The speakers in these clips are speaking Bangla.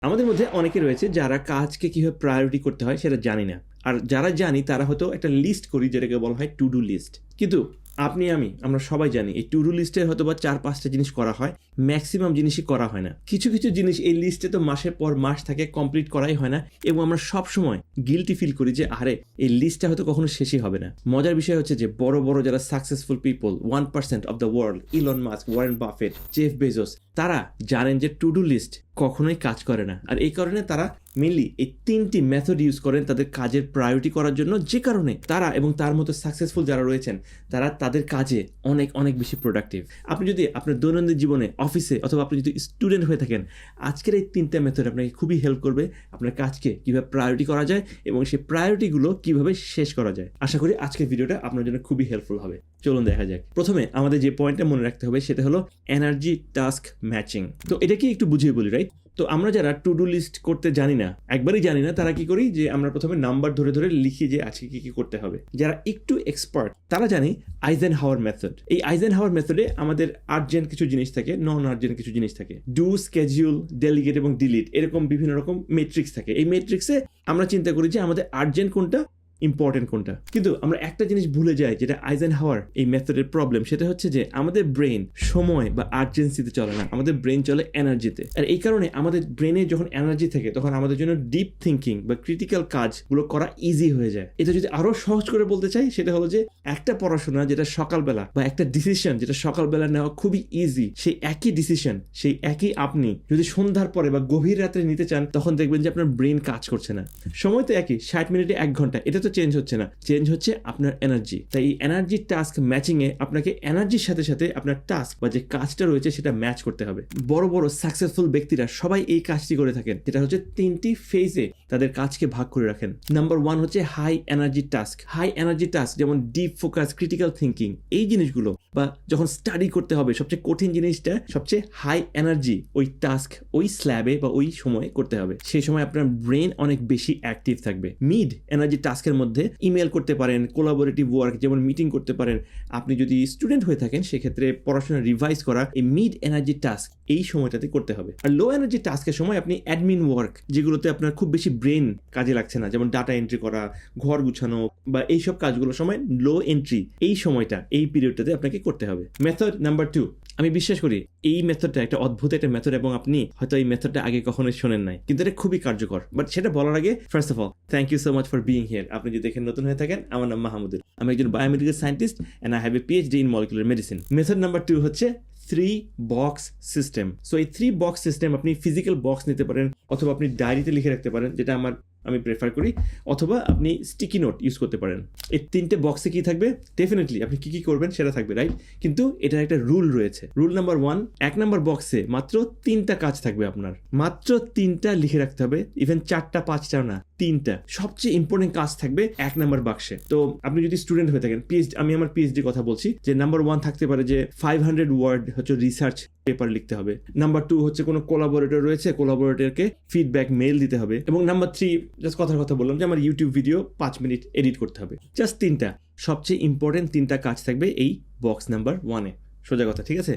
আমাদের মধ্যে অনেকে রয়েছে যারা কাজকে কিভাবে প্রায়োরিটি করতে হয় সেটা জানি না। আর যারা জানি তারা হয়তো একটা লিস্ট করি, যেটাকে বলা হয় টু ডু লিস্ট। কিন্তু আপনি আমরা সবাই জানি এই টু ডু লিস্টে হয়তো বা 4-5টা জিনিস করা হয়, ম্যাক্সিমাম জিনিসই করা হয় না। কিছু কিছু জিনিস এই লিস্টে তো মাসের পর মাস থাকে, কমপ্লিট করাই হয় না, এবং আমরা সব সময় গিলটি ফিল করি যে আরে এই লিস্টটা হয়তো কখনো শেষই হবে না। মজার বিষয় হচ্ছে যে বড় বড় যারা successful people, 1% of the world, Elon Musk, Warren Buffett, Jeff Bezos, তারা জানেন যে টু ডু লিস্ট কখনোই কাজ করে না। আর এই কারণে তারা মেনলি এই 3টি মেথড ইউজ করেন তাদের কাজের প্রায়োরিটি করার জন্য, যে কারণে তারা এবং তার মতো সাকসেসফুল যারা রয়েছেন তারা তাদের কাজে অনেক অনেক বেশি প্রোডাক্টিভ। আপনি যদি আপনার দৈনন্দিন জীবনে, অফিসে, অথবা আপনি যদি স্টুডেন্ট হয়ে থাকেন, আজকের এই 3টা মেথড আপনাকে খুবই হেল্প করবে আপনার কাজকে কীভাবে প্রায়োরিটি করা যায় এবং সেই প্রায়োরিটিগুলো কীভাবে শেষ করা যায়। আশা করি আজকের ভিডিওটা আপনার জন্য খুবই হেল্পফুল হবে। চলুন দেখা যাক। প্রথমে আমাদের যে পয়েন্টটা মনে রাখতে হবে সেটা হলো এনার্জি টাস্ক ম্যাচিং। তো এটাকে একটু বুঝিয়ে বলি, রাইট? তো আমরা যারা টু ডু লিস্ট করতে জানি না, একবারই জানি না, তারা কি করি যে আমরা প্রথমে নাম্বার ধরে ধরে লিখি যে আজকে কি কি করতে হবে। যারা একটু এক্সপার্ট তারা জানি আইজেনহাওয়ার মেথড। এই আইজেনহাওয়ার মেথডে আমাদের আর্জেন্ট কিছু জিনিস থাকে, নন আর্জেন্ট কিছু জিনিস থাকে, ডু, স্কেডিউল, ডেলিগেট এবং ডিলিট, এরকম বিভিন্ন রকম মেট্রিক্স থাকে। এই মেট্রিক্সে আমরা চিন্তা করি যে আমাদের আর্জেন্ট কোনটা, ইম্পর্টেন্ট কোনটা। কিন্তু আমরা একটা জিনিস ভুলে যাই, যেটা আইজেনহাওয়ার এই মেথডের প্রবলেম, সেটা হচ্ছে যে আমাদের ব্রেন সময় বা আর্জেন্সিতে চলে না, আমাদের ব্রেন চলে এনার্জিতে। আর এই কারণে আমাদের ব্রেনে যখন এনার্জি থাকে তখন আমাদের জন্য ডিপ থিঙ্কিং বা ক্রিটিক্যাল কাজগুলো করা ইজি হয়ে যায়। এটা যদি আরো সহজ করে বলতে চাই, সেটা হলো যে একটা পড়াশোনা যেটা সকালবেলা, বা একটা ডিসিশন যেটা সকালবেলা নেওয়া খুবই ইজি, সেই একই ডিসিশন, সেই একই আপনি যদি সন্ধ্যার পরে বা গভীর রাত্রে নিতে চান, তখন দেখবেন যে আপনার ব্রেন কাজ করছে না। সময় তো একই, 60 মিনিটে 1 ঘন্টা, এটা তো চেঞ্জ হচ্ছে না, চেঞ্জ হচ্ছে আপনার এনার্জি। তাই এই এনার্জি টাস্ক ম্যাচিং এ আপনাকে এনার্জির সাথে সাথে আপনার টাস্ক বা যে কাজটা রয়েছে সেটা ম্যাচ করতে হবে। বড় বড় সাকসেসফুল ব্যক্তিরা সবাই এই কাজটি করে থাকেন, যেটা হচ্ছে 3টি ফেজে তাদের কাজকে ভাগ করে রাখেন। নাম্বার 1 হচ্ছে high energy task. High energy task যেমন ডিপ ফোকাস, ক্রিটিক্যাল থিঙ্কিং, এই জিনিসগুলো, বা যখন স্টাডি করতে হবে সবচেয়ে কঠিন জিনিসটা, সবচেয়ে হাই এনার্জি ওই টাস্ক ওই স্ল্যাবে বা ওই সময়ে করতে হবে। সেই সময় আপনার ব্রেন অনেক বেশি অ্যাক্টিভ থাকবে। মিড এনার্জি টাস্কের মধ্যে ইমেল করতে পারেন, কোলাবোরেটিভ ওয়ার্ক যেমন মিটিং করতে পারেন। আপনি যদি স্টুডেন্ট হয়ে থাকেন সেক্ষেত্রে পড়াশোনা রিভাইজ করা, এই মিড এনার্জি টাস্ক এই সময়টাতে করতে হবে। আর লো এনার্জি টাস্কের সময় আপনি অ্যাডমিন ওয়ার্ক, যেগুলোতে আপনার খুব বেশি ব্রেন কাজে লাগছে না, যেমন ডাটা এন্ট্রি করা, ঘর গুছানো বা এইসব কাজগুলোর সময় লো এন্ট্রি, এই সময়টা, এই পিরিয়ডটাতে আপনাকে করতে হবে। মেথড নাম্বার 2, আমি বিশ্বাস করি এই মেথডটা একটা অদ্ভুত একটা মেথড, এবং আপনি হয়তো এই মেথডটা আগে কখনোই শোনেন নাই, কিন্তু এটা খুবই কার্যকর। বাট সেটা বলার আগে first of all thank you so much for being here. আপনি যদি দেখেন নতুন হয়ে থাকেন, আমার নাম মাহমুদুল, আমি একজন biomedical scientist and I have a PhD in molecular medicine. Method number 2 হচ্ছে 3 বক্স সিস্টেম। সো এই 3 বক্স সিস্টেম, আপনি ফিজিক্যাল বক্স নিতে পারেন, অথবা আপনি ডায়েরিতে লিখে রাখতে পারেন, যেটা আমি প্রেফার করি, অথবা আপনি স্টিকি নোট ইউজ করতে পারেন। এই 3টে বক্সে কি থাকবে, ডেফিনেটলি আপনি কি কি করবেন সেটা থাকবে, রাইট? কিন্তু এটার একটা রুল রয়েছে। রুল নাম্বার 1, 1 নম্বর বক্সে মাত্র 3টা কাজ থাকবে আপনার, মাত্র 3টা লিখে রাখতে হবে। ইভেন 4টা 5টাও না, 3টা সবচেয়ে ইম্পর্টেন্ট কাজ থাকবে 1 নম্বর বাক্সে। তো আপনি যদি স্টুডেন্ট হয়ে থাকেন, আমি আমার PhD কথা বলছি, যে নাম্বার 1 থাকতে পারে যে 500 ওয়ার্ড হচ্ছে রিসার্চ পেপার লিখতে হবে। নাম্বার 2 হচ্ছে কোনো কোলাবোরেটর রয়েছে, কোলাবোরেটরকে ফিডব্যাক মেল দিতে হবে। এবং নাম্বার 3 জাস্ট কথার কথা বললাম যে আমার ইউটিউব ভিডিও 5 মিনিট এডিট করতে হবে। জাস্ট 3টা সবচেয়ে ইম্পর্টেন্ট 3টা কাজ থাকবে এই বক্স নাম্বার 1-এ। সোজা কথা, ঠিক আছে?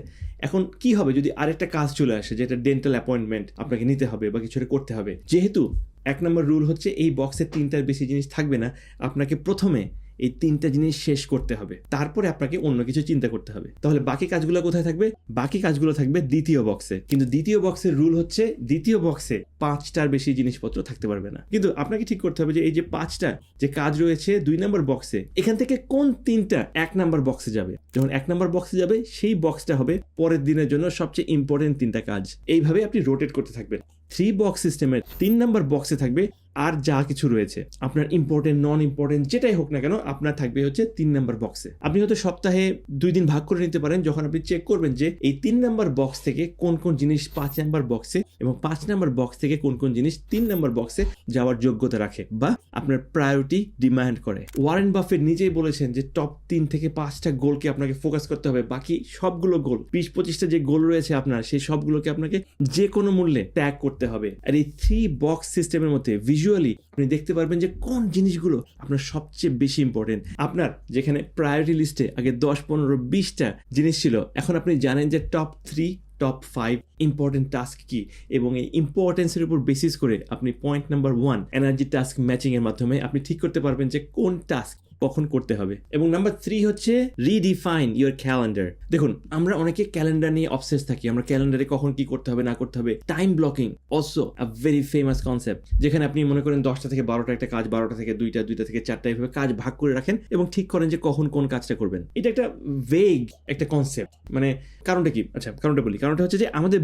এখন কি হবে যদি আরেকটা কাজ চলে আসে, যেটা ডেন্টাল অ্যাপয়েন্টমেন্ট আপনাকে নিতে হবে বা কিছু করতে হবে? যেহেতু 1 নম্বর রুল হচ্ছে এই বক্সে 3টার বেশি জিনিস থাকবে না, আপনাকে প্রথমে এই 3টা জিনিস শেষ করতে হবে, তারপরে আপনাকে অন্য কিছু চিন্তা করতে হবে। তাহলে বাকি কাজগুলো কোথায় থাকবে? বাকি কাজগুলো থাকবে দ্বিতীয় বক্সে। কিন্তু দ্বিতীয় বক্সের রুল হচ্ছে দ্বিতীয় বক্সে 5টার বেশি জিনিসপত্র থাকতে পারবে না। কিন্তু আপনাকে ঠিক করতে হবে যে এই যে 5টা যে কাজ রয়েছে 2 নম্বর বক্সে, এখান থেকে কোন 3টা 1 নম্বর বক্সে যাবে। যখন 1 নম্বর বক্সে যাবে, সেই বক্সটা হবে পরের দিনের জন্য সবচেয়ে ইম্পর্টেন্ট 3টা কাজ। এইভাবে আপনি রোটেট করতে থাকবেন। 3 বক্স সিস্টেমের 3 নম্বর বক্সে থাকবে আর যা কিছু রয়েছে, আপনার ইম্পর্টেন্ট, নন ইম্পর্টেন্ট যেটাই হোক না কেন, আপনার থাকবে হচ্ছে 3 নম্বর বক্সে। আপনি হয়তো সপ্তাহে 2 দিন ভাগ করে নিতে পারেন, যখন আপনি চেক করবেন যে এই 3 নম্বর বক্স থেকে কোন কোন জিনিস 5 নম্বর বক্সে, এবং 5 নম্বর বক্স থেকে কোন কোন জিনিস 3 নম্বর বক্সে যাওয়ার যোগ্যতা রাখে বা আপনার প্রায়োরিটি ডিমান্ড করে। ওয়ারেন বাফেট নিজেই বলেছেন যে টপ 3 থেকে 5টা গোলকে আপনাকে ফোকাস করতে হবে, বাকি সবগুলো গোল, 20-25টা যে গোল রয়েছে আপনার, সেই সবগুলোকে আপনাকে যে কোনো মূল্যে ত্যাগ করতে হবে। আর এই 3 বক্স সিস্টেমের মধ্যে ভিজুয়ালি আপনি দেখতে পারবেন যে কোন জিনিসগুলো আপনার সবচেয়ে বেশি ইম্পর্টেন্ট। আপনার যেখানে প্রায়োরিটি লিস্টে আগে 10, 15, 20টা জিনিস ছিল, এখন আপনি জানেন যে টপ 3, টপ 5 ইম্পর্টেন্ট টাস্ক কি, এবং এই ইম্পর্টেন্সের উপর বেসিস করে আপনি point number 1 energy task matching এর মাধ্যমে আপনি ঠিক করতে পারবেন যে কোন টাস্ক কখন করতে হবে। এবং নাম্বার 3 হচ্ছে রিডিফাইন ইউর ক্যালেন্ডার। দেখুন, আমরা অনেকে ক্যালেন্ডার নিয়ে অবসেস থাকি, আমরা ক্যালেন্ডারে কখন কি করতে হবে না করতে হবে। Time blocking also a very famous concept, যেখানে আপনি মনে করেন 10টা থেকে 12টা একটা কাজ, 12টা থেকে 2টা, 2টা থেকে 4টা, এইভাবে কাজ ভাগ করে রাখেন এবং ঠিক করেন যে কখন কোন কাজটা করবেন। এটা একটা ভেগ একটা কনসেপ্ট। মানে কারণটা কি? আচ্ছা, কারণটা বলি। কারণটা হচ্ছে যে আমাদের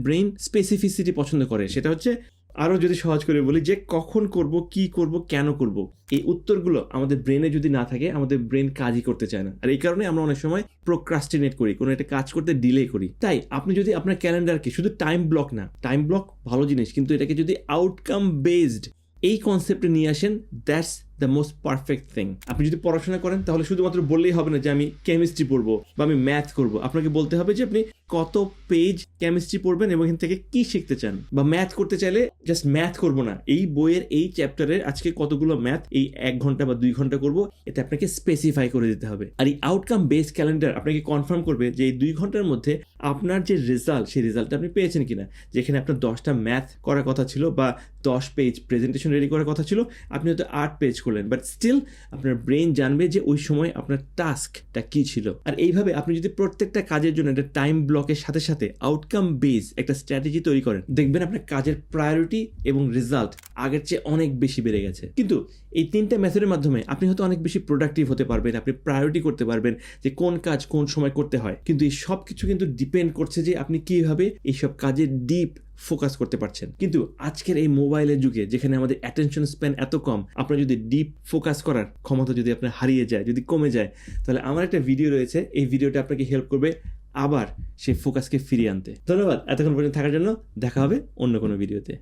ব্রেন স্পেসিফিসিটি পছন্দ করে। সেটা হচ্ছে, আরো যদি সহজ করে বলি, যে কখন করব, কি করব, কেন করব, এই উত্তরগুলো আমাদের ব্রেনে যদি না থাকে, আমাদের ব্রেন কাজই করতে চায় না। আর এই কারণে আমরা অনেক সময় প্রোক্রাস্টিনেট করি, কোনো একটা কাজ করতে ডিলে করি। তাই আপনি যদি আপনার ক্যালেন্ডারকে শুধু টাইম ব্লক না, টাইম ব্লক ভালো জিনিস, কিন্তু এটাকে যদি আউটকাম বেসড এই কনসেপ্টে নিয়ে আসেন, that's the most perfect thing. আপনি যদি পড়াশোনা করেন তাহলে শুধুমাত্র বললেই হবে না যে আমি কেমিস্ট্রি পড়বো বা আমি ম্যাথ করবো। আপনাকে বলতে হবে যে আপনি কত পেজ কেমিস্ট্রি পড়বেন এবং এখান থেকে কি শিখতে চান। বা ম্যাথ করতে চাইলে জাস্ট ম্যাথ করবো না, এই বইয়ের এই চ্যাপ্টারের আজকে কতগুলো ম্যাথ এই 1 ঘন্টা বা 2 ঘন্টা করবো, এটা আপনাকে স্পেসিফাই করে দিতে হবে। আর এই আউটকাম বেসড ক্যালেন্ডার আপনাকে কনফার্ম করবে যে এই 2 ঘন্টার মধ্যে আপনার যে রেজাল্ট, সেই রেজাল্টটা আপনি পেয়েছেন কিনা। যেখানে আপনার 10টা ম্যাথ করার কথা ছিল বা 10 পেজ প্রেজেন্টেশন রেডি করার কথা ছিল, আপনি হয়তো 8 পেজ করলেন, বাট স্টিল আপনার ব্রেন জানবে যে ওই সময় আপনার টাস্কটা কি ছিল। আর এইভাবে আপনি যদি প্রত্যেকটা কাজের জন্য একটা টাইম ব্লকের সাথে সাথে আউটকাম বেস একটা স্ট্র্যাটেজি তৈরি করেন, দেখবেন আপনার কাজের প্রায়োরিটি এবং রেজাল্ট আগের চেয়ে অনেক বেশি বেড়ে গেছে। কিন্তু এই 3টা মেথডের মাধ্যমে আপনি হয়তো অনেক বেশি প্রোডাক্টিভ হতে পারবেন, আপনি প্রায়োরিটি করতে পারবেন যে কোন কাজ কোন সময় করতে হয়। কিন্তু এই সব কিছু কিন্তু ডিপেন্ড করছে যে আপনি কিভাবে এইসব কাজে ডিপ ফোকাস করতে পারছেন। কিন্তু আজকের এই মোবাইলের যুগে, যেখানে আমাদের অ্যাটেনশন স্প্যান এত কম, আপনার যদি ডিপ ফোকাস করার ক্ষমতা যদি আপনার হারিয়ে যায়, যদি কমে যায়, তাহলে আমার একটা ভিডিও রয়েছে, এই ভিডিওটা আপনাকে হেল্প করবে আবার সেই ফোকাসকে ফিরিয়ে আনতে। ধন্যবাদ এতক্ষণ পর্যন্ত থাকার জন্য। দেখা হবে অন্য কোনো ভিডিওতে।